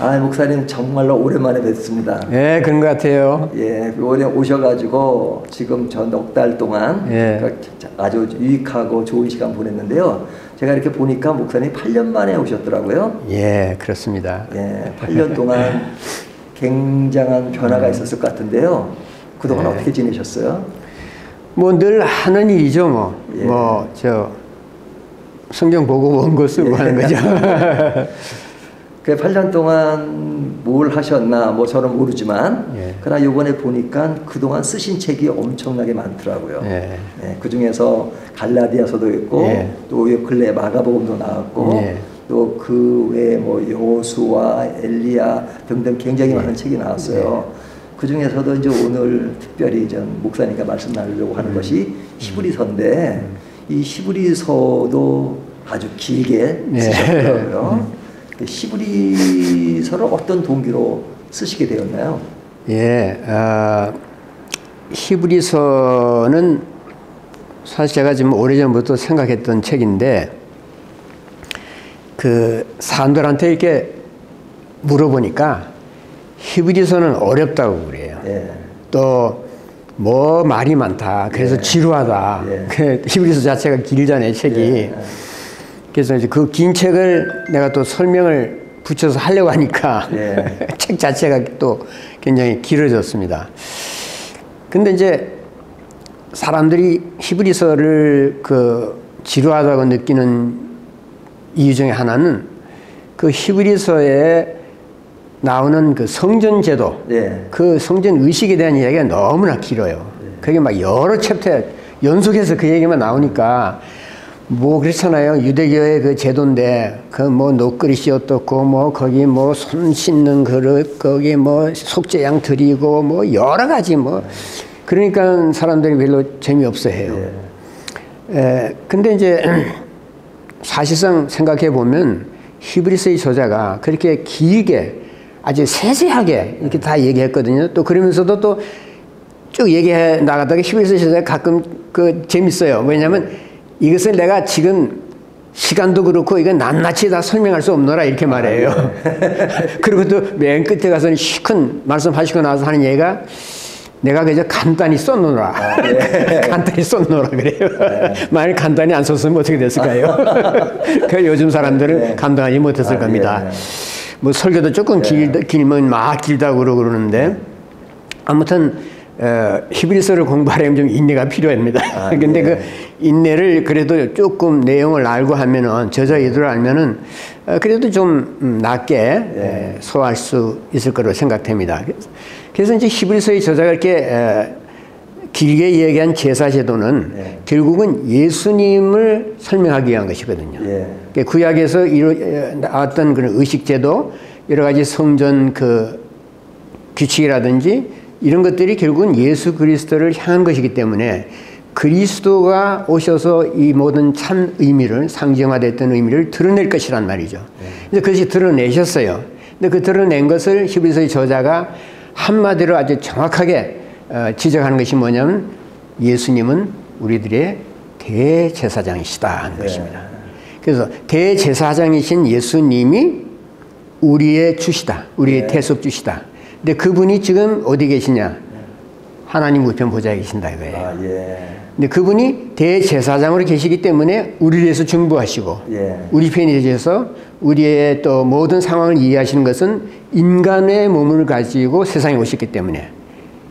아, 목사님 정말로 오랜만에 뵙습니다. 예, 그런 것 같아요. 예, 올해 오셔가지고 지금 저 넉 달 동안 예. 아주 유익하고 좋은 시간 보냈는데요. 제가 이렇게 보니까 목사님 8년 만에 오셨더라고요. 예, 그렇습니다. 예, 8년 동안 굉장한 변화가 있었을 것 같은데요. 그동안 예. 어떻게 지내셨어요? 뭐 늘 하는 일이죠, 뭐. 예. 성경 보고 원고 쓰고 하는 거죠. 그 8년 동안 뭘 하셨나 뭐 저는 모르지만 예. 그러나 이번에 보니까 그동안 쓰신 책이 엄청나게 많더라고요. 예. 예, 그 중에서 갈라디아서도 있고 예. 또 근래 마가복음도 나왔고 예. 또 그 외에 뭐 여호수아, 엘리야 등등 굉장히 많은 책이 나왔어요. 그 중에서도 이제 오늘 특별히 전 목사님과 말씀 나누려고 하는 것이 히브리서인데 이 히브리서도 아주 길게 쓰셨더라고요. 히브리서를 어떤 동기로 쓰시게 되었나요? 예, 히브리서는 사실 제가 지금 오래전부터 생각했던 책인데, 그 사람들한테 이렇게 물어보니까 히브리서는 어렵다고 그래요. 예. 또 뭐 말이 많다. 그래서 예. 지루하다. 예. 그 히브리서 자체가 길잖아요, 책이. 예. 그래서 이제 그 긴 책을 내가 또 설명을 붙여서 하려고 하니까 예. 책 자체가 또 굉장히 길어졌습니다. 근데 이제 사람들이 히브리서를 그 지루하다고 느끼는 이유 중에 하나는 그 히브리서에 나오는 그 성전 제도, 예. 그 성전 의식에 대한 이야기가 너무나 길어요. 그게 막 여러 챕터 연속해서 그 얘기만 나오니까 뭐 그렇잖아요. 유대교의 그 제도인데 그 뭐 녹그릇이 어떻고 뭐 거기 뭐 손 씻는 그릇 거기 뭐 속죄양 드리고 뭐 여러 가지 뭐 그러니까 사람들이 별로 재미없어 해요. 근데 이제 사실상 생각해 보면 히브리서의 저자가 그렇게 길게 아주 세세하게 이렇게 다 얘기했거든요. 또 그러면서도 또 쭉 얘기해 나가다가 히브리서 저자가 가끔 그 재밌어요. 왜냐하면 이것을 내가 지금 시간도 그렇고 이건 낱낱이 다 설명할 수 없노라 이렇게 말해요. 그리고 또 맨 끝에 가서는 시큰 말씀하시고 나서 하는 얘기가 내가 그저 간단히 썼노라. 간단히 썼노라 그래요. 만약 간단히 안 썼으면 어떻게 됐을까요? 그 요즘 사람들은 감당하지 못했을 겁니다. 뭐 설교도 조금 길면 막 길다고 그러는데 아무튼 히브리서를 공부하려면 좀 인내가 필요합니다. 근데 그 인내를 그래도 조금 내용을 알고 하면은 저자 의도를 알면은 그래도 좀 낫게 소화할 수 있을 거로 생각됩니다. 그래서 이제 히브리서의 저자가 이렇게 길게 얘기한 제사 제도는 결국은 예수님을 설명하기 위한 것이거든요. 구약에서 나왔던 그런 의식 제도, 여러 가지 성전 그 규칙이라든지 이런 것들이 결국은 예수 그리스도를 향한 것이기 때문에 그리스도가 오셔서 이 모든 참 의미를 상징화됐던 의미를 드러낼 것이란 말이죠. 그래서 그것이 드러내셨어요. 근데 그 드러낸 것을 히브리서의 저자가 한마디로 아주 정확하게 지적하는 것이 뭐냐면 예수님은 우리들의 대제사장이시다 하는 것입니다. 그래서 대제사장이신 예수님이 우리의 주시다. 우리의 대속주시다. 근데 그분이 지금 어디 계시냐? 하나님 우편 보좌에 계신다 이거예요. 근데 그분이 대제사장으로 계시기 때문에 우리를 위해서 중보하시고 우리 편이 되셔서 우리의 또 모든 상황을 이해하시는 것은 인간의 몸을 가지고 세상에 오셨기 때문에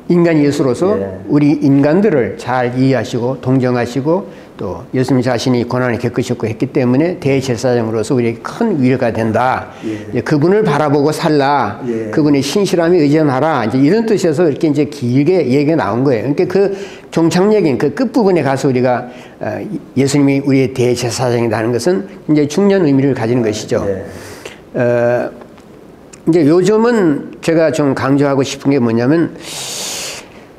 인간 예수로서 우리 인간들을 잘 이해하시고 동정하시고 또 예수님 자신이 고난을 겪으셨고 했기 때문에 대제사장으로서 우리에게 큰 위로가 된다. 이제 그분을 바라보고 살라. 그분의 신실함에 의존하라. 이제 이런 뜻에서 이렇게 이제 길게 얘기가 나온 거예요. 그러니까 그 종착역인 그 끝부분에 가서 우리가 예수님이 우리의 대제사장이라는 것은 이제 중요한 의미를 가지는 것이죠. 이제 요즘은 제가 좀 강조하고 싶은 게 뭐냐면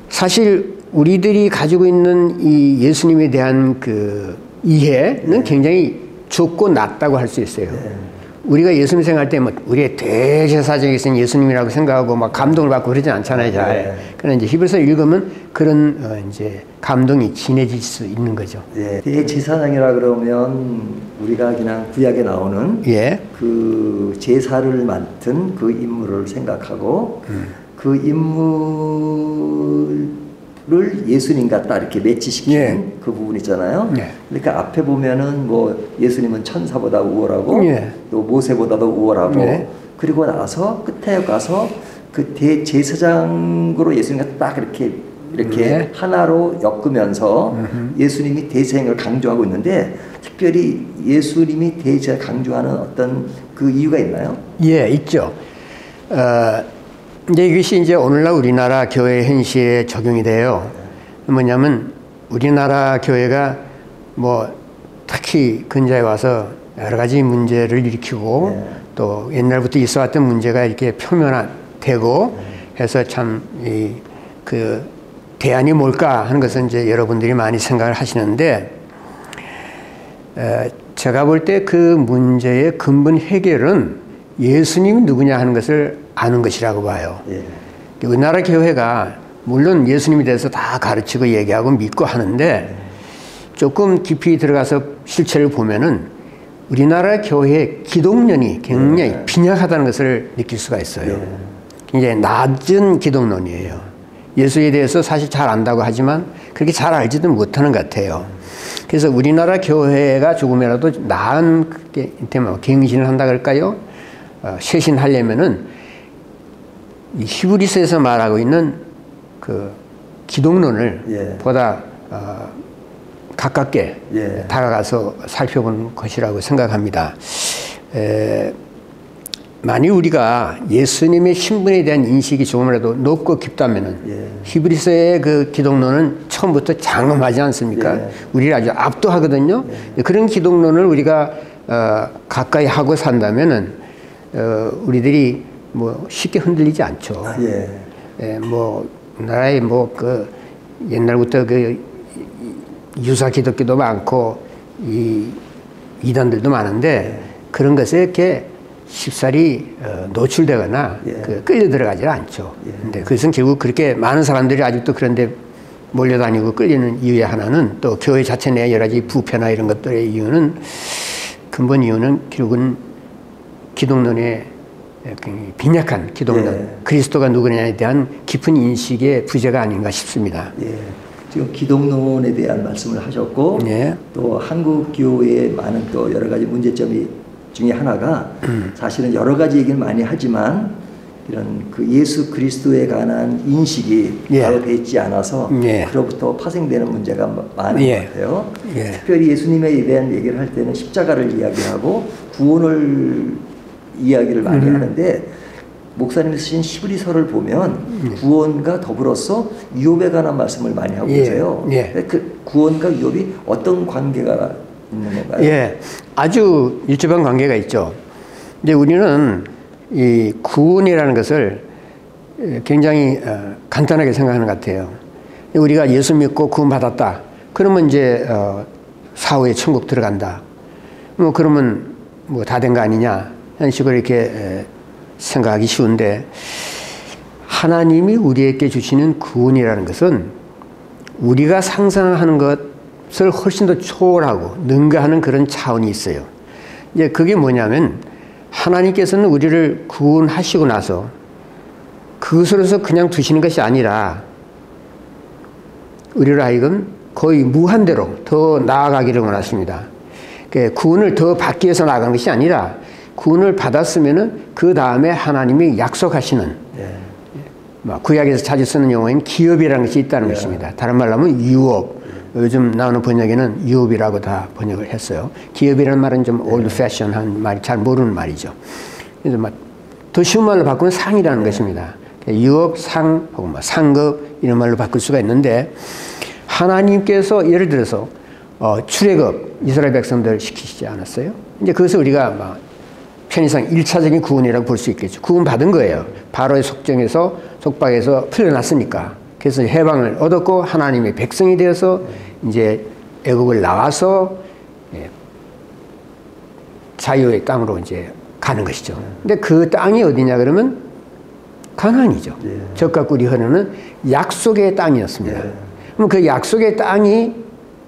사실 우리들이 가지고 있는 이 예수님에 대한 그 이해는 굉장히 좁고 낮다고 할 수 있어요. 우리가 예수님 생각할 때 뭐 우리의 대제사장이신 예수님이라고 생각하고 막 감동을 받고 그러지 않잖아요, 잘. 네. 그러나 이제 히브리서 읽으면 그런 이제 감동이 진해질 수 있는 거죠. 예. 대제사장이라 그러면 우리가 그냥 구약에 나오는 예. 그 제사를 맡은 그 인물을 생각하고 그 인물을 예수님과 딱 이렇게 매치시키는 예. 그 부분 있잖아요. 예. 그러니까 앞에 보면은 뭐 예수님은 천사보다 우월하고 예. 또 모세보다도 우월하고 예. 그리고 나서 끝에 가서 그 대제사장으로 예수님과 딱 이렇게 예. 하나로 엮으면서 예수님이 대제사장을 강조하고 있는데 특별히 예수님이 대제사장을 강조하는 어떤 그 이유가 있나요? 예, 있죠. 이제 이것이 이제 오늘날 우리나라 교회 현실에 적용이 돼요. 뭐냐면 우리나라 교회가 뭐 특히 근자에 와서 여러 가지 문제를 일으키고 네. 또 옛날부터 있어왔던 문제가 이렇게 표면화되고 해서 참 그 대안이 뭘까 하는 것은 이제 여러분들이 많이 생각을 하시는데 제가 볼 때 그 문제의 근본 해결은 예수님이 누구냐 하는 것을 아는 것이라고 봐요. 예. 우리나라 교회가 물론 예수님에 대해서 다 가르치고 얘기하고 믿고 하는데 조금 깊이 들어가서 실체를 보면은 우리나라 교회의 기독론이 굉장히 빈약하다는 것을 느낄 수가 있어요. 굉장히 낮은 기독론이에요. 예수에 대해서 사실 잘 안다고 하지만 그렇게 잘 알지도 못하는 것 같아요. 그래서 우리나라 교회가 조금이라도 나은 갱신을 한다 그럴까요? 쇄신하려면은 이 히브리서에서 말하고 있는 그 기독론을 예. 보다 가깝게 예. 다가가서 살펴본 것이라고 생각합니다. 만약 우리가 예수님의 신분에 대한 인식이 조금이라도 높고 깊다면은 예. 히브리서의 그 기독론은 처음부터 장엄하지 않습니까? 예. 우리를 아주 압도하거든요. 그런 기독론을 우리가 가까이 하고 산다면은 우리들이 뭐 쉽게 흔들리지 않죠. 예. 뭐 나라에 뭐 그 옛날부터 그 유사 기독교도 많고 이 이단들도 많은데 그런 것에 이렇게 쉽사리 노출되거나 예. 끌려 들어가지 않죠. 예. 근데 그것은 결국 그렇게 많은 사람들이 아직도 그런데 몰려다니고 끌리는 이유의 하나는 또 교회 자체 내 여러 가지 부패나 이런 것들의 이유는 근본 이유는 결국은 기독론의 빈약한 기독론, 예. 그리스도가 누구냐에 대한 깊은 인식의 부재가 아닌가 싶습니다. 예. 지금 기독론에 대한 말씀을 하셨고 예. 또 한국 교회의 많은 또 여러 가지 문제점이 중에 하나가 사실은 여러 가지 얘기를 많이 하지만 이런 그 예수 그리스도에 관한 인식이 예. 바로 되어 있지 않아서 예. 그로부터 파생되는 문제가 많은 예. 것 같아요. 예. 특별히 예수님에 대한 얘기를 할 때는 십자가를 이야기하고 구원을 이야기를 많이 하는데 목사님이 쓰신 히브리서를 보면 구원과 더불어서 유업에 관한 말씀을 많이 하고 계세요. 예. 그 구원과 유업이 어떤 관계가 있는 건가요? 예, 아주 밀접한 관계가 있죠. 이제 우리는 이 구원이라는 것을 굉장히 간단하게 생각하는 것 같아요. 우리가 예수 믿고 구원받았다. 그러면 이제 사후에 천국 들어간다. 뭐 그러면 뭐 다 된 거 아니냐. 이런 식으로 이렇게 생각하기 쉬운데 하나님이 우리에게 주시는 구원이라는 것은 우리가 상상하는 것을 훨씬 더 초월하고 능가하는 그런 차원이 있어요. 이제 그게 뭐냐면 하나님께서는 우리를 구원하시고 나서 그것으로서 그냥 두시는 것이 아니라 우리를 하여금 거의 무한대로 더 나아가기를 원하십니다. 구원을 더 받기 위해서 나아가는 것이 아니라 구원을 받았으면은 그 다음에 하나님이 약속하시는 구약에서 자주 쓰는 용어인 기업이라는 것이 있다는 것입니다. 다른 말로 하면 유업. 요즘 나오는 번역에는 유업이라고 다 번역을 했어요. 기업이라는 말은 좀 올드 패션한 말이 잘 모르는 말이죠. 그래서 더 쉬운 말로 바꾸면 상이라는 것입니다. 유업, 상, 혹은 상급 이런 말로 바꿀 수가 있는데 하나님께서 예를 들어서 출애굽 이스라엘 백성들 시키시지 않았어요? 이제 그것을 우리가 편의상 1차적인 구원이라고 볼 수 있겠죠. 구원 받은 거예요. 바로의 속박에서 풀려났으니까. 그래서 해방을 얻었고 하나님의 백성이 되어서 이제 애국을 나와서 자유의 땅으로 이제 가는 것이죠. 근데 그 땅이 어디냐 그러면 가나안이죠. 예. 젖과 꿀이 흐르는 약속의 땅이었습니다. 예. 그럼 그 약속의 땅이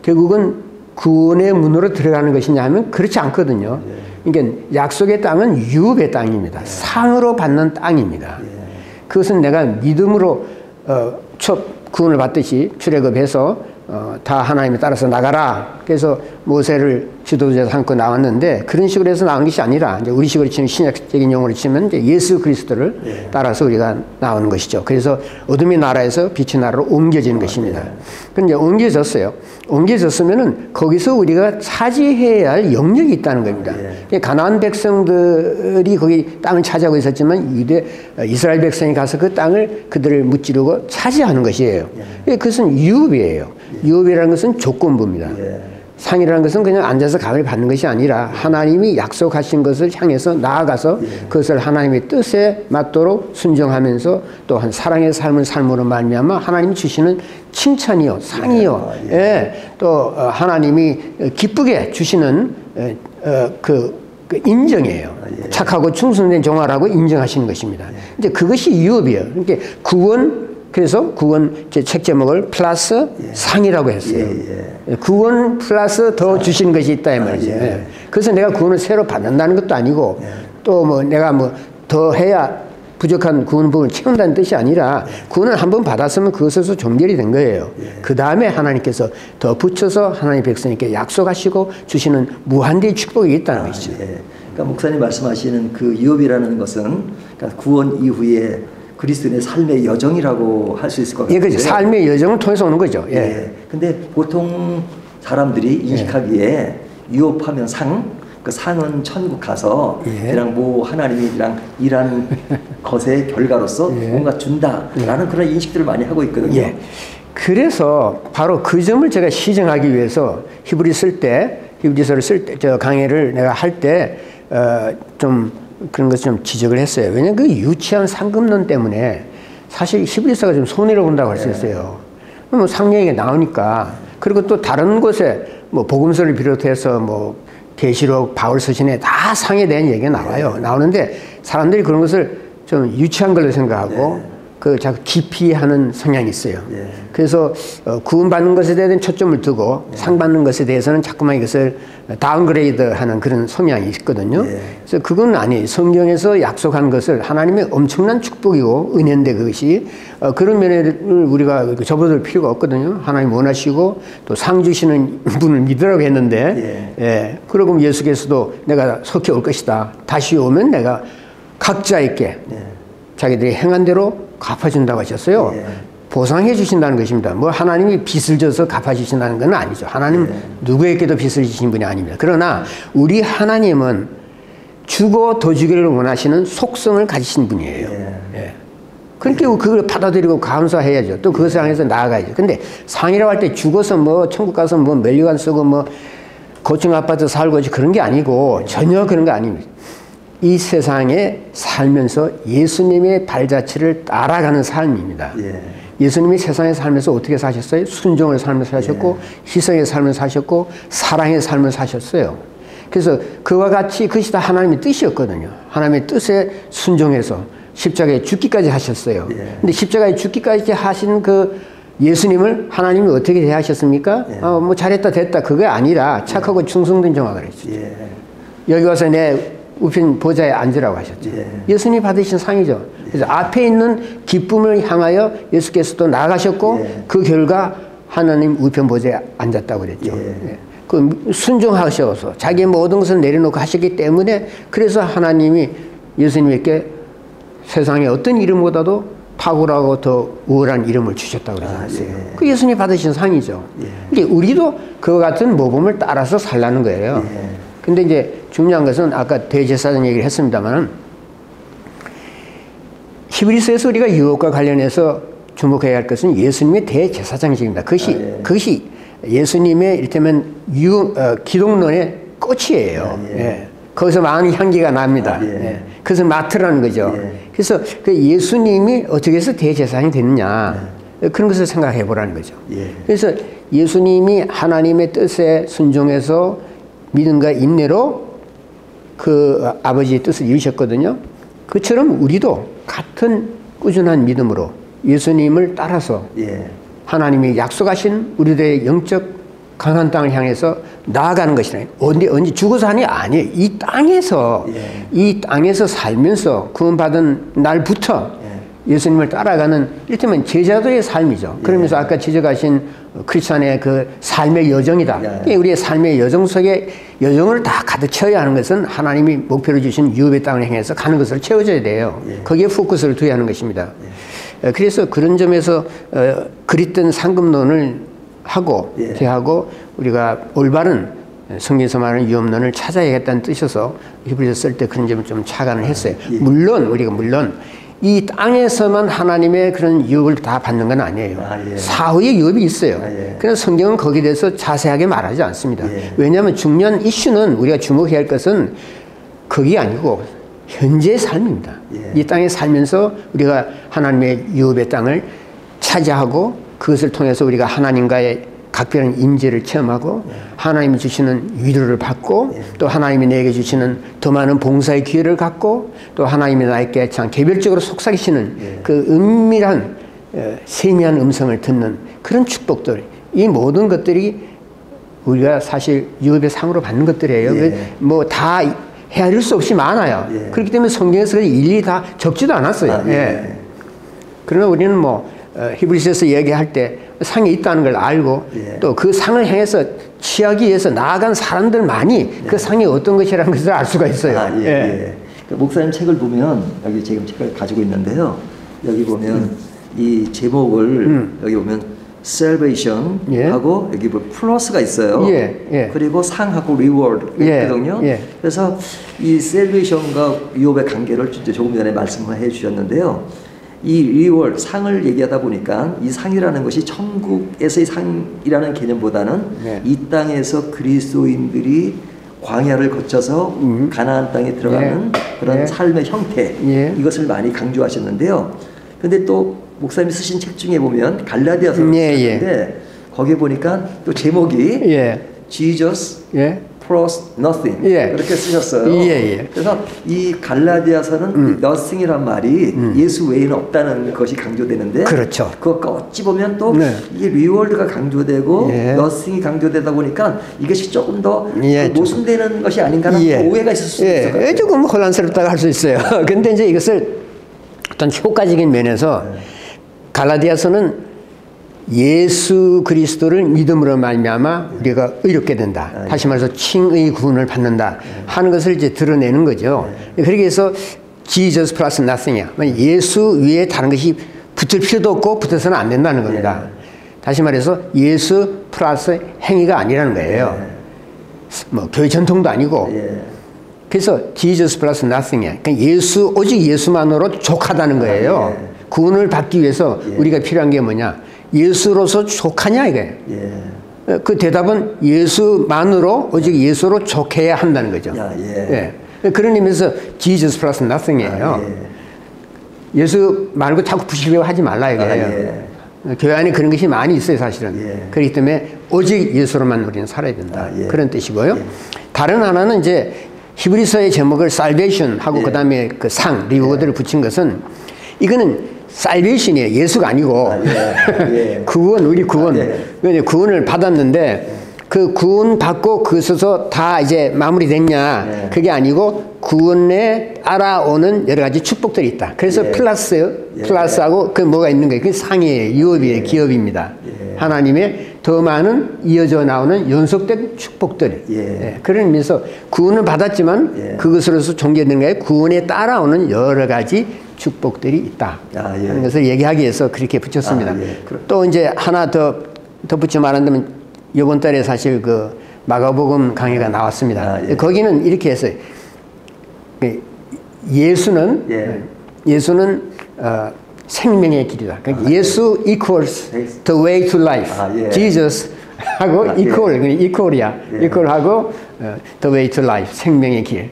결국은 구원의 문으로 들어가는 것이냐 하면 그렇지 않거든요. 그러니까 약속의 땅은 유업의 땅입니다. 상으로 받는 땅입니다. 그것은 내가 믿음으로 첫 구원을 받듯이 출애굽해서 다 하나님에 따라서 나가라. 그래서 모세를 지도자 삼고 나왔는데 그런 식으로 해서 나온 것이 아니라 이제 우리식으로 치면 신약적인 용어로 치면 이제 예수 그리스도를 따라서 우리가 나오는 것이죠. 그래서 어둠의 나라에서 빛의 나라로 옮겨지는 것입니다. 그런데 옮겨졌어요. 옮겨졌으면은 거기서 우리가 차지해야 할 영역이 있다는 겁니다. 가나안 백성들이 거기 땅을 차지하고 있었지만 이스라엘 백성이 가서 그 땅을 그들을 무찌르고 차지하는 것이에요. 그것은 유업이에요. 유업이라는 것은 조건부입니다. 상이라는 것은 그냥 앉아서 감을 받는 것이 아니라 하나님이 약속하신 것을 향해서 나아가서 그것을 하나님의 뜻에 맞도록 순종하면서 또한 사랑의 삶을 삶으로 말미암아 하나님이 주시는 칭찬이요 상이요 또 하나님이 기쁘게 주시는 그 인정이에요. 착하고 충성된 종아라고 인정하시는 것입니다. 이제 그것이 유업이에요. 그러니까 구원 그래서 구원 책 제목을 플러스 상이라고 했어요. 구원 플러스 더 주시는 것이 있다 이 말이죠. 그래서 내가 구원을 새로 받는다는 것도 아니고 또 뭐 내가 뭐 더 해야 부족한 구원 부분을 채운다는 뜻이 아니라 구원을 한번 받았으면 그것에서 종결이 된 거예요. 그 다음에 하나님께서 더 붙여서 하나님 백성에게 약속하시고 주시는 무한대의 축복이 있다는 것이죠. 그러니까 목사님 말씀하시는 그 유업이라는 것은 그러니까 구원 이후에 그리스도인의 삶의 여정이라고 할 수 있을 것 같아요. 그렇죠. 삶의 여정을 통해서 오는 거죠. 근데 보통 사람들이 인식하기에 유업하면 그 상은 천국 가서 그냥 뭐 하나님이랑 일하는 것의 결과로서 뭔가 준다라는 그런 인식들을 많이 하고 있거든요. 그래서 바로 그 점을 제가 시정하기 위해서 히브리서를 쓸 때, 저 강의를 내가 할 때 좀 그런 것을 좀 지적을 했어요. 왜냐하면 그 유치한 상급론 때문에 사실 히브리서가 좀 손해를 본다고 할 수 있어요. 뭐 상얘기가 나오니까. 그리고 또 다른 곳에 뭐 복음서를 비롯해서 뭐 계시록, 바울 서신에 다 상에 대한 얘기가 나와요. 나오는데 사람들이 그런 것을 좀 유치한 걸로 생각하고 그 자꾸 기피하는 성향이 있어요. 그래서 구원받는 것에 대한 초점을 두고 상 받는 것에 대해서는 자꾸만 이것을 다운그레이드하는 그런 성향이 있거든요. 그래서 그건 아니에요. 성경에서 약속한 것을 하나님의 엄청난 축복이고 은혜인데 그것이 그런 면을 우리가 접어들 필요가 없거든요. 하나님 원하시고 또 상 주시는 분을 믿으라고 했는데 그러고 예수께서도 내가 속히 올 것이다. 다시 오면 내가 각자에게 자기들이 행한 대로 갚아준다고 하셨어요. 보상해 주신다는 것입니다. 뭐 하나님이 빚을 져서 갚아주신다는 건 아니죠. 하나님 누구에게도 빚을 지신 분이 아닙니다. 그러나 우리 하나님은 주고 더 주기를 원하시는 속성을 가지신 분이에요. 그러니까 그걸 받아들이고 감사해야죠. 또 그것을 향해서 나아가야죠. 근데 상이라고 할 때 죽어서 뭐 천국 가서 뭐 멸류관 쓰고 뭐 고층 아파트 살고 그런 게 아니고 전혀 그런 거 아닙니다. 이 세상에 살면서 예수님의 발자취를 따라가는 삶입니다. 예수님이 세상에 살면서 어떻게 사셨어요? 순종의 삶을 사셨고 희생의 삶을 사셨고 사랑의 삶을 사셨어요. 그래서 그와 같이 그것이 다 하나님의 뜻이었거든요. 하나님의 뜻에 순종해서 십자가에 죽기까지 하셨어요. 근데 십자가에 죽기까지 하신 그 예수님을 하나님이 어떻게 대하셨습니까? 뭐 잘했다 됐다 그게 아니라 착하고 충성된 종아가 그랬죠. 여기 와서 내 우편 보좌에 앉으라고 하셨죠. 예수님이 받으신 상이죠. 그래서 앞에 있는 기쁨을 향하여 예수께서도 나가셨고 그 결과 하나님 우편 보좌에 앉았다고 그랬죠. 그 순종하셔서 자기의 모든 것을 내려놓고 하셨기 때문에 그래서 하나님이 예수님에게 세상의 어떤 이름보다도 탁월하고 더 우월한 이름을 주셨다고 그랬어요. 그 예수님이 받으신 상이죠. 그러니까 우리도 그와 같은 모범을 따라서 살라는 거예요. 근데 이제 중요한 것은 아까 대제사장 얘기를 했습니다만 히브리서에서 우리가 유업과 관련해서 주목해야 할 것은 예수님의 대제사장직입니다. 그것이 예수님의 이를테면 기독론의 꽃이에요. 거기서 많은 향기가 납니다. 그래서 맡으라는 거죠. 그래서 그 예수님이 어떻게 해서 대제사장이 됐느냐 그런 것을 생각해 보라는 거죠. 그래서 예수님이 하나님의 뜻에 순종해서 믿음과 인내로 그 아버지의 뜻을 이루셨거든요. 그처럼 우리도 같은 꾸준한 믿음으로 예수님을 따라서 예. 하나님이 약속하신 우리들의 영적 강한 땅을 향해서 나아가는 것이라. 언제 죽어서 하니 아니에요. 이 땅에서 예. 이 땅에서 살면서 구원받은 날부터 예수님을 따라가는 이를테면 제자도의 삶이죠. 그러면서 아까 지적하신 크리스찬의 그 삶의 여정이다. 우리의 삶의 여정 속에 여정을 다 가득 채워야 하는 것은 하나님이 목표로 주신 유업의 땅을 향해서 가는 것을 채워줘야 돼요. 거기에 포커스를 두어야 하는 것입니다. 그래서 그런 점에서 그릿된 상급론을 하고 대하고 우리가 올바른 성경에서 말하는 유업론을 찾아야겠다는 뜻이어서 히브리서 쓸 때 그런 점을 좀 착안을 했어요. 물론 이 땅에서만 하나님의 그런 유업을 다 받는 건 아니에요. 사후의 유업이 있어요. 그래서 성경은 거기에 대해서 자세하게 말하지 않습니다. 왜냐하면 중요한 이슈는 우리가 주목해야 할 것은 그게 아니고 현재의 삶입니다. 이 땅에 살면서 우리가 하나님의 유업의 땅을 차지하고 그것을 통해서 우리가 하나님과의 각별한 임재를 체험하고 하나님이 주시는 위로를 받고 또 하나님이 내게 주시는 더 많은 봉사의 기회를 갖고 또 하나님이 나에게 참 개별적으로 속삭이시는 그 은밀한 세미한 음성을 듣는 그런 축복들, 이 모든 것들이 우리가 사실 유업의 상으로 받는 것들이에요. 뭐 다 헤아릴 수 없이 많아요. 그렇기 때문에 성경에서 일일이 다 적지도 않았어요. 그러나 우리는 뭐 히브리서에서 얘기할 때 상이 있다는 걸 알고 또 그 상을 향해서 취하기 위해서 나아간 사람들만이 그 상이 어떤 것이라는 것을 알 수가 있어요. 그 목사님 책을 보면 여기 지금 책을 가지고 있는데요. 여기 보면 이 제목을 여기 보면 Salvation 하고 여기 뭐 플러스가 있어요. 그리고 상하고 리워드거든요. 그래서 이 Salvation과 유업의 관계를 조금 전에 말씀해 주셨는데요. 이 리월 상을 얘기하다 보니까 이 상이라는 것이 천국에서의 상이라는 개념보다는 이 땅에서 그리스도인들이 광야를 거쳐서 가나안 땅에 들어가는 그런 삶의 형태, 이것을 많이 강조하셨는데요. 그런데 또 목사님이 쓰신 책 중에 보면 갈라디아서를 쓰셨는데 거기에 보니까 또 제목이 Jesus plus nothing 그렇게 쓰셨어요. 그래서 이 갈라디아서는 nothing이란 말이 예수 외에는 없다는 것이 강조되는데 그렇죠. 그것과 어찌 보면 또 이게 리월드가 강조되고 nothing이 강조되다 보니까 이것이 조금 더 모순되는 것이 아닌가 하는 오해가 있을 수 있을 것 같아요. 조금 혼란스럽다고 할 수 있어요. 근데 이제 이것을 어떤 효과적인 면에서 갈라디아서는 예수 그리스도를 믿음으로 말미암아 우리가 의롭게 된다. 다시 말해서 칭의 구원을 받는다 하는 것을 이제 드러내는 거죠. 그렇게 해서 Jesus plus nothing이야. 예수 위에 다른 것이 붙을 필요도 없고 붙어서는 안 된다는 겁니다. 다시 말해서 예수 플러스 행위가 아니라는 거예요. 뭐 교회 전통도 아니고. 그래서 Jesus plus nothing이야. 그러니까 오직 예수만으로 족하다는 거예요. 구원을 받기 위해서 우리가 필요한 게 뭐냐? 예수로서 족하냐 이게. 그 대답은 예수만으로 오직 예수로 족해야 한다는 거죠. 그런 의미에서 Jesus plus nothing이에요. 예수 말고 자꾸 붙이려고 하지 말라 이거예요. 교회 안에 그런 것이 많이 있어요 사실은. 그렇기 때문에 오직 예수로만 우리는 살아야 된다. 그런 뜻이고요. 다른 하나는 이제 히브리서의 제목을 salvation 하고 그 다음에 그 상, 리워드를 붙인 것은 이거는 살베이션이에요. 예수가 아니고 구원, 우리 구원. 구원을 받았는데 그 구원 받고 그것에서 다 이제 마무리됐냐 그게 아니고 구원에 따라오는 여러 가지 축복들이 있다. 그래서 플러스하고 그 뭐가 있는 거예요. 그게 상이에요. 유업이에요. 기업입니다. 하나님의 더 많은 이어져 나오는 연속된 축복들. 그런 의미에서 구원을 받았지만 그것으로서 종결되는 게 구원에 따라오는 여러 가지 축복들이 있다 하는 것을 얘기하기 위해서 그렇게 붙였습니다. 또 이제 하나 더 덧붙여 말한다면 이번 달에 사실 그 마가복음 강의가 나왔습니다. 거기는 이렇게 했어요. 예수는 생명의 길이다. 그러니까 예수 equals the way to life. Jesus 하고 equal이야. equal하고 the way to life, 생명의 길.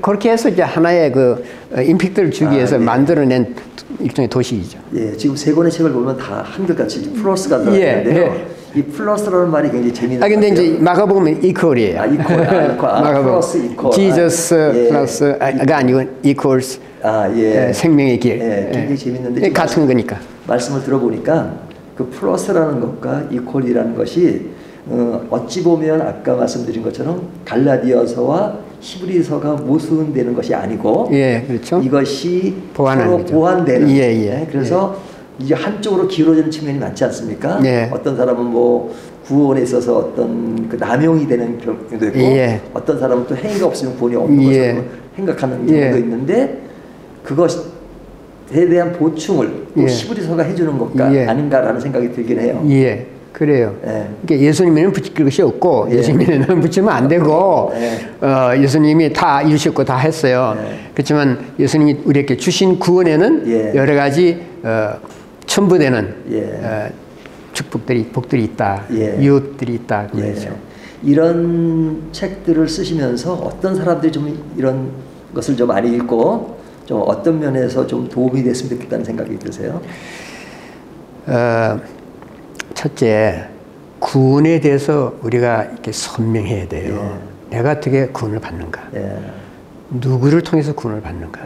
그렇게 해서 이제 하나의 그 임팩트를 주기 위해서 만들어낸 일종의 도시이죠. 지금 세 권의 책을 보면 다 한결같이 플러스가 들어있는데요. 이 플러스라는 말이 굉장히 재미있는. 근데 이제 마가복음은 이퀄이에요. 이퀄. 플러스 이퀄. Jesus 플러스가 아니고 equals. 생명의 길. 굉장히 재밌는데 같은 거니까. 말씀을 들어보니까 그 플러스라는 것과 이퀄이라는 것이 어찌 보면 아까 말씀드린 것처럼 갈라디아서와 히브리서가 모순되는 것이 아니고, 그렇죠. 이것이 보완하는 서로 보완되는. 그래서 예. 이제 한쪽으로 기울어지는 측면이 많지 않습니까? 어떤 사람은 뭐 구원에 있어서 어떤 그 남용이 되는 경우도 있고, 어떤 사람은 또 행위가 없으면 구원이 없는 것으로 생각하는 경우도 있는데, 그것에 대한 보충을 또 히브리서가 해주는 것과 아닌가라는 생각이 들긴 해요. 그래요. 그러니까 예수님에는 붙일 것이 없고, 예수님에는 붙이면 안 되고, 예수님이 다 이루셨고 다 했어요. 그렇지만 예수님이 우리에게 주신 구원에는 여러 가지 첨부되는 축복들이, 복들이 있다, 유업들이 있다. 그렇죠. 이런 책들을 쓰시면서 어떤 사람들이 좀 이런 것을 좀 많이 읽고 좀 어떤 면에서 좀 도움이 됐으면 좋겠다는 생각이 드세요? 첫째, 구원에 대해서 우리가 이렇게 선명해야 돼요. 내가 어떻게 구원을 받는가? 누구를 통해서 구원을 받는가?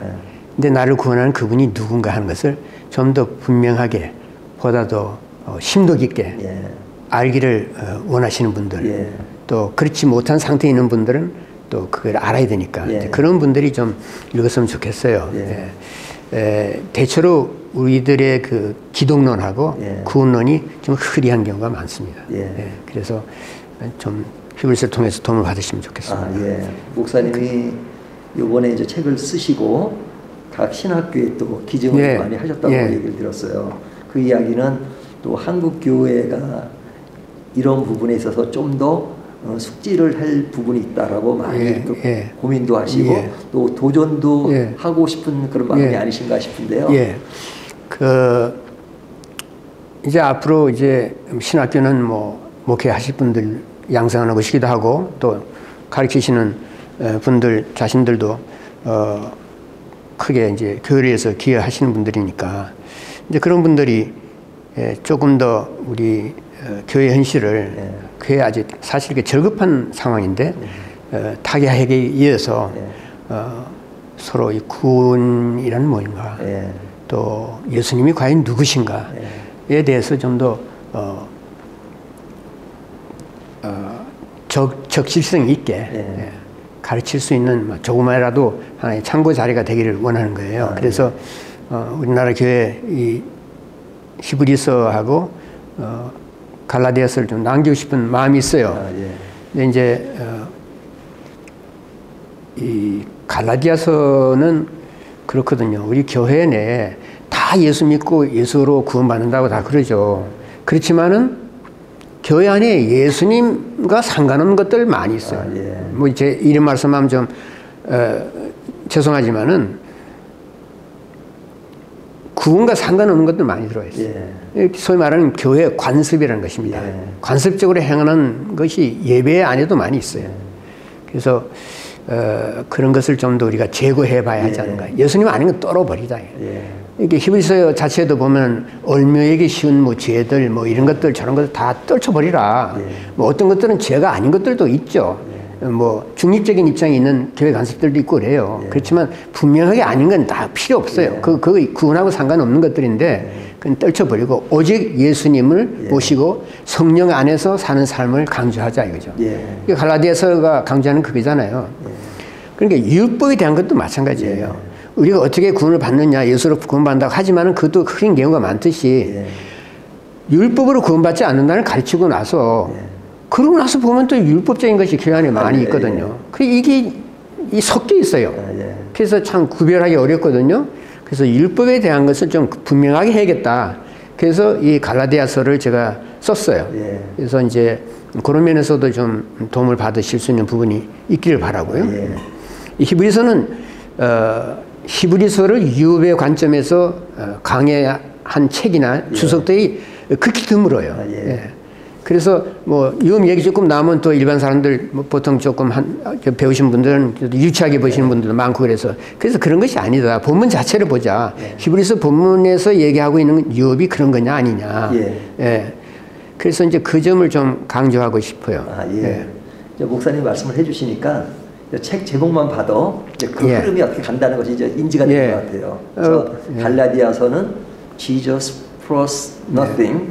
근데 나를 구원하는 그분이 누군가 하는 것을 좀 더 분명하게, 보다 더 심도 깊게 알기를 원하시는 분들, 또 그렇지 못한 상태에 있는 분들은 또 그걸 알아야 되니까 그런 분들이 좀 읽었으면 좋겠어요. 대체로 우리들의 그 기독론하고 구원론이 좀 흐리한 경우가 많습니다. 그래서 좀 히브리서를 통해서 도움을 받으시면 좋겠습니다. 목사님이 이번에 이제 책을 쓰시고 각 신학교에 또 기증을 많이 하셨다고 얘기를 들었어요. 그 이야기는 또 한국 교회가 이런 부분에 있어서 좀 더 숙지를 할 부분이 있다라고 많이 또 고민도 하시고 또 도전도 하고 싶은 그런 마음이 아니신가 싶은데요. 이제 앞으로 이제 신학교는 뭐 목회하실 분들 양성하는 것이기도 하고, 또 가르치시는 분들 자신들도 크게 이제 교회를 위해서 기여하시는 분들이니까, 이제 그런 분들이 조금 더 우리 교회 현실을, 그게 아직 사실 이게 절급한 상황인데 타개하기 위해서 서로 이 구원이란 뭔가, 또 예수님이 과연 누구신가에 대해서 좀 더 적실성 있게 가르칠 수 있는 조금이라도 하나의 참고 자리가 되기를 원하는 거예요. 그래서 우리나라 교회 이 히브리서하고 갈라디아서를 좀 남기고 싶은 마음이 있어요. 근데 이제 이 갈라디아서는 그렇거든요. 우리 교회 내에 다 예수 믿고 예수로 구원받는다고 다 그러죠. 그렇지만은 교회 안에 예수님과 상관없는 것들 많이 있어요. 뭐 제 이런 말씀하면 좀 죄송하지만은 구원과 상관없는 것들 많이 들어가 있어요. 소위 말하는 교회 관습이라는 것입니다. 관습적으로 행하는 것이 예배 안에도 많이 있어요. 그래서 그런 것을 좀 더 우리가 제거해 봐야 하지 않는가. 예수님 아닌 건 떨어버리자. 이게 히브리서 자체에도 보면 얼매이기 쉬운 뭐 죄들 뭐 이런 것들 저런 것들 다 떨쳐버리라. 뭐 어떤 것들은 죄가 아닌 것들도 있죠. 뭐 중립적인 입장에 있는 교회 간섭들도 있고 그래요. 그렇지만 분명하게 아닌 건 다 필요 없어요. 그 구원하고 상관없는 것들인데 그건 떨쳐버리고 오직 예수님을 모시고 성령 안에서 사는 삶을 강조하자 이거죠. 갈라디아서가 강조하는 그거잖아요. 그러니까 율법에 대한 것도 마찬가지예요. 우리가 어떻게 구원을 받느냐, 예수로 구원받는다고 하지만은 그것도 흐린 경우가 많듯이 율법으로 구원받지 않는다는 가르치고 나서 그러고 나서 보면 또 율법적인 것이 교회 안에 많이 있거든요. 이게 섞여 있어요. 그래서 참 구별하기 어렵거든요. 그래서 율법에 대한 것을 좀 분명하게 해야겠다. 그래서 이 갈라디아서를 제가 썼어요. 그래서 이제 그런 면에서도 좀 도움을 받으실 수 있는 부분이 있기를 바라고요. 이 히브리서는 히브리서를 유업의 관점에서 강해한 책이나 주석들이 극히 드물어요. 그래서 뭐 유업 얘기 조금 나오면 또 일반 사람들 뭐 보통 조금 배우신 분들은 유치하게 보시는 분들도 많고 그래서 그런 것이 아니다. 본문 자체를 보자. 히브리서 본문에서 얘기하고 있는 유업이 그런 거냐 아니냐. 그래서 이제 그 점을 좀 강조하고 싶어요. 아, 예. 이제 목사님 말씀을 해주시니까 책 제목만 봐도 이제 그 흐름이 어떻게 간다는 것이 이제 인지가 되는 것 같아요. 그래서 갈라디아서는 Jesus plus nothing.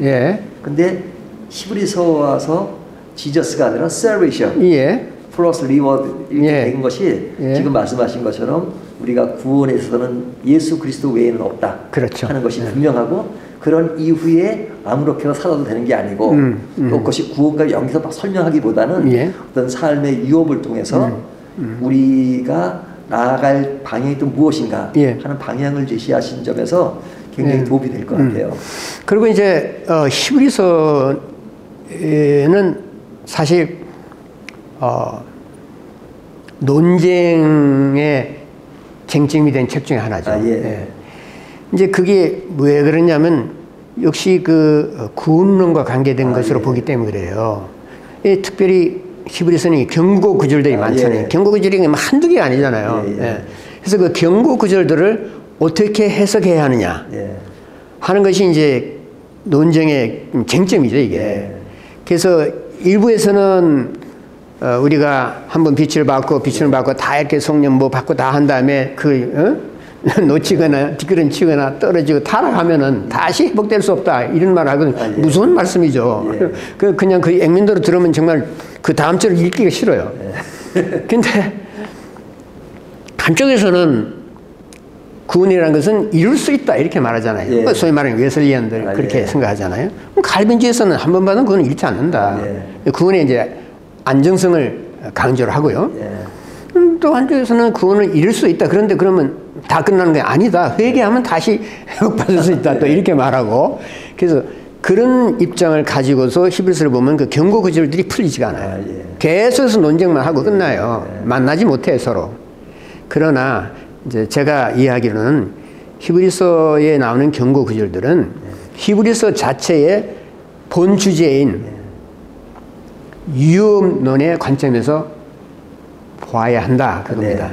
근데 히브리서 와서 지저스가 아니라 salvation. 플러스 리워드 이렇게 된 것이 지금 말씀하신 것처럼 우리가 구원에 있어서는 예수 그리스도 외에는 없다 그렇죠. 하는 것이 분명하고 그런 이후에 아무렇게나 살아도 되는 게 아니고 또 그것이 구원과 연계해서 막 설명하기보다는 어떤 삶의 유업을 통해서 우리가 나아갈 방향이 또 무엇인가 하는 방향을 제시하신 점에서 굉장히 도움이 될 것 같아요. 그리고 이제 히브리서에는 사실 논쟁의 쟁점이 된 책 중에 하나죠. 이제 그게 왜 그러냐면 역시 그 구원론과 관계된 것으로 보기 때문에 그래요. 특별히 히브리서는 경고 구절들이 많잖아요. 경고 구절이 한두 개가 아니잖아요. 그래서 그 경고 구절들을 어떻게 해석해야 하느냐 하는 것이 이제 논쟁의 쟁점이죠, 이게. 그래서 일부에서는 우리가 한번 빛을 받고 다 이렇게 성령 뭐 받고 다 한 다음에 놓치거나 뒷걸음치거나 떨어지고 타락하면은 다시 회복될 수 없다 이런 말 하거든요. 무서운 말씀이죠. 그냥 그 액면도로 들으면 정말 그 다음 절을 읽기가 싫어요. 근데 한쪽에서는 구원이라는 것은 이룰 수 있다 이렇게 말하잖아요. 소위 말하는 웨슬리안들 그렇게 생각하잖아요. 칼빈주의에서는 한 번 받으면 그건 잃지 않는다. 구원의 이제 안정성을 강조를 하고요. 또 한쪽에서는 구원을 잃을 수 있다. 그런데 그러면 다 끝나는 게 아니다. 회개하면 다시 회복받을 수 있다. 또 이렇게 말하고. 그래서 그런 입장을 가지고서 히브리서를 보면 그 경고 구절들이 풀리지가 않아요. 계속해서 논쟁만 하고 끝나요. 만나지 못해 서로. 그러나 이제 제가 이야기로는 히브리서에 나오는 경고 구절들은 히브리서 자체의 본 주제인 유업론의 관점에서 보아야 한다 그겁니다.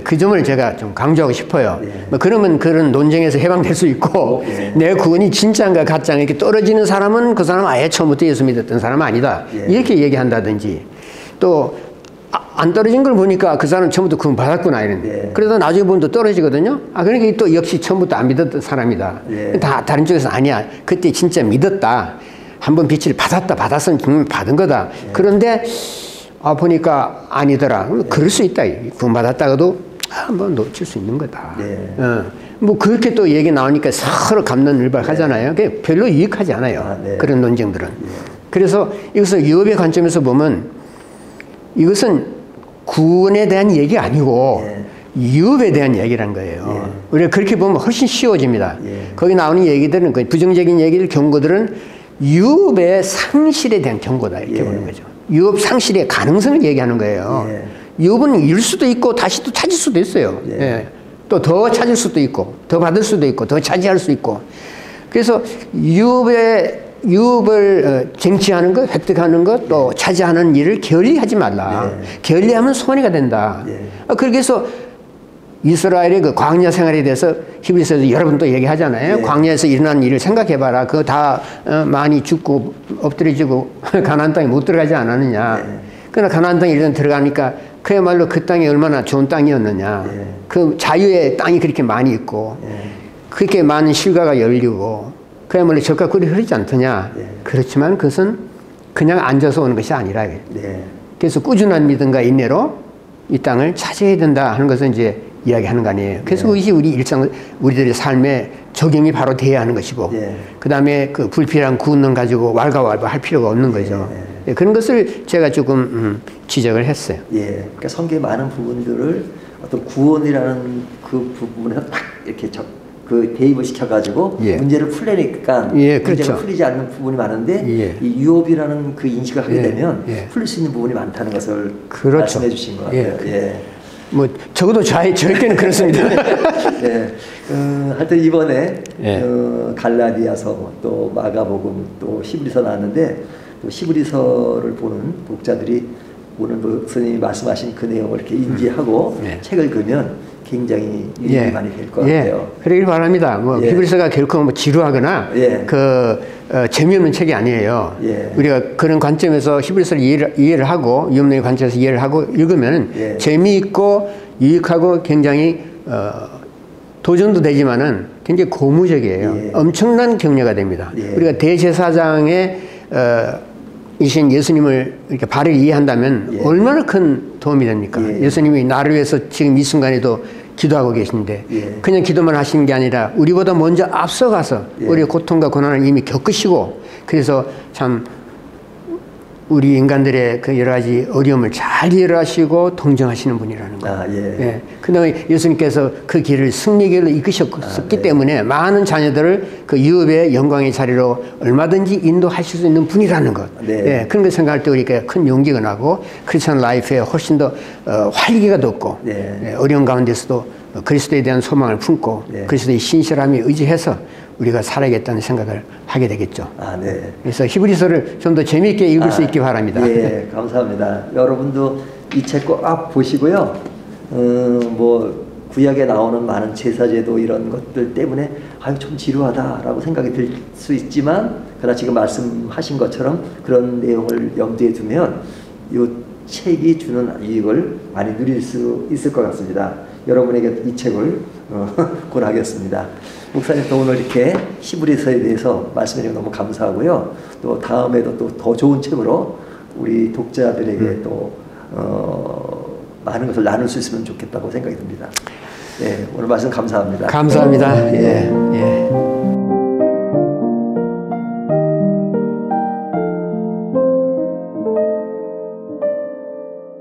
그 점을 제가 좀 강조하고 싶어요. 그러면 그런 논쟁에서 해방될 수 있고 내 구원이 진짜인가 가짜인가 이렇게 떨어지는 사람은 그 사람은 아예 처음부터 예수 믿었던 사람은 아니다 이렇게 얘기한다든지 또 안 떨어진 걸 보니까 그 사람은 처음부터 구원 받았구나 이런데 그러다 나중에 보면 또 떨어지거든요. 그러니까 또 역시 처음부터 안 믿었던 사람이다. 다 다른 쪽에서 아니야 그때 진짜 믿었다. 한번 빛을 받았으면 분명히 받은 거다. 그런데 보니까 아니더라. 그럴 수 있다. 구원 받았다가도 한번 놓칠 수 있는 거다. 뭐 그렇게 또 얘기 나오니까 서로 갑론을박하잖아요. 그게 별로 유익하지 않아요. 그런 논쟁들은. 그래서 이것을 유업의 관점에서 보면 이것은 구원에 대한 얘기가 아니고 유업에 대한 얘기란 거예요. 우리가 그렇게 보면 훨씬 쉬워집니다. 거기 나오는 얘기들은 그 부정적인 얘기들 경고들은 유업의 상실에 대한 경고다 이렇게 보는 거죠. 유업 상실의 가능성을 얘기하는 거예요. 유업은 잃을 수도 있고 다시 또 찾을 수도 있어요. 또 더 찾을 수도 있고 더 받을 수도 있고 더 차지할 수 있고 그래서 유업을 쟁취하는 것, 획득하는 것, 또 차지하는 일을 게을리하지 말라. 게을리하면 손해가 된다. 그렇게 해서 이스라엘의 그 광야 생활에 대해서 히브리서에서 여러 번 또 얘기하잖아요. 광야에서 일어난 일을 생각해봐라. 그거 다 많이 죽고 엎드려지고 가나안 땅에 못 들어가지 않았느냐. 그러나 가나안 땅에 일단 들어가니까 그야말로 그 땅이 얼마나 좋은 땅이었느냐. 그 자유의 땅이 그렇게 많이 있고 그렇게 많은 실과가 열리고 그야말로 젖과 꿀이 흐르지 않더냐. 그렇지만 그것은 그냥 앉아서 오는 것이 아니라 그래서 꾸준한 믿음과 인내로 이 땅을 차지해야 된다 하는 것을 이제 이야기하는 거 아니에요. 그래서 그것이 우리들의 삶에 적용이 바로 돼야 하는 것이고 그 다음에 그 불필요한 구원론 가지고 왈가왈부할 필요가 없는 거죠. 그런 것을 제가 조금 지적을 했어요. 그러니까 성경의 많은 부분들을 어떤 구원이라는 그 부분에서 딱 이렇게 그 대입을 시켜가지고 문제를 풀려니까 문제가 그렇죠. 풀리지 않는 부분이 많은데 이 유업이라는 그 인식을 하게 되면 풀릴 수 있는 부분이 많다는 것을 말씀해 주신 것 같아요. 뭐 적어도 저에게는 그렇습니다. 하여튼 이번에 갈라디아서 또 마가복음 또 히브리서 나왔는데 또 히브리서를 보는 독자들이 오늘 뭐 선생님이 말씀하신 그 내용을 이렇게 인지하고 책을 그면 굉장히 유익이 많이 될 것 예. 같아요. 그러길 바랍니다. 뭐 예. 히브리서가 결코 뭐 지루하거나 예. 재미없는 책이 아니에요. 예. 우리가 그런 관점에서 히브리서를 이해를 하고 유업론의 관점에서 이해를 하고 읽으면 예. 재미있고 유익하고 굉장히 도전도 되지만은 굉장히 고무적이에요. 예. 엄청난 격려가 됩니다. 예. 우리가 대제사장의 이신 예수님을 이렇게 바르게 이해한다면 예. 얼마나 큰 도움이 됩니까? 예. 예수님이 나를 위해서 지금 이 순간에도 기도하고 계신데 예. 그냥 기도만 하시는 게 아니라 우리보다 먼저 앞서가서 예. 우리의 고통과 고난을 이미 겪으시고 그래서 참 우리 인간들의 그 여러 가지 어려움을 잘 이해를 하시고 동정하시는 분이라는 거예요. 아, 예. 예. 그다음에 예수님께서 그 길을 승리의 길로 이끄셨기 네. 때문에 많은 자녀들을 그 유업의 영광의 자리로 얼마든지 인도하실 수 있는 분이라는 것. 네. 예. 그런 걸 생각할 때 우리가 큰 용기가 나고 크리스천 라이프에 훨씬 더 활기가 돋고 네. 예. 어려운 가운데서도 그리스도에 대한 소망을 품고 네. 그리스도의 신실함에 의지해서 우리가 살아야겠다는 생각을 하게 되겠죠. 아, 네. 그래서 히브리서를 좀 더 재미있게 읽을 수 있기 바랍니다. 예, 감사합니다. 여러분도 이 책 꼭 보시고요. 뭐 구약에 나오는 많은 제사제도 이런 것들 때문에 아유 좀 지루하다라고 생각이 들 수 있지만 그러나 지금 말씀하신 것처럼 그런 내용을 염두에 두면 이 책이 주는 유익을 많이 누릴 수 있을 것 같습니다. 여러분에게 이 책을 권하겠습니다. 목사님 또 오늘 이렇게 히브리서에 대해서 말씀해 주셔서 너무 감사하고요. 또 다음에도 또 더 좋은 책으로 우리 독자들에게 또 많은 것을 나눌 수 있으면 좋겠다고 생각이 듭니다. 네, 오늘 말씀 감사합니다. 감사합니다. 예. 예.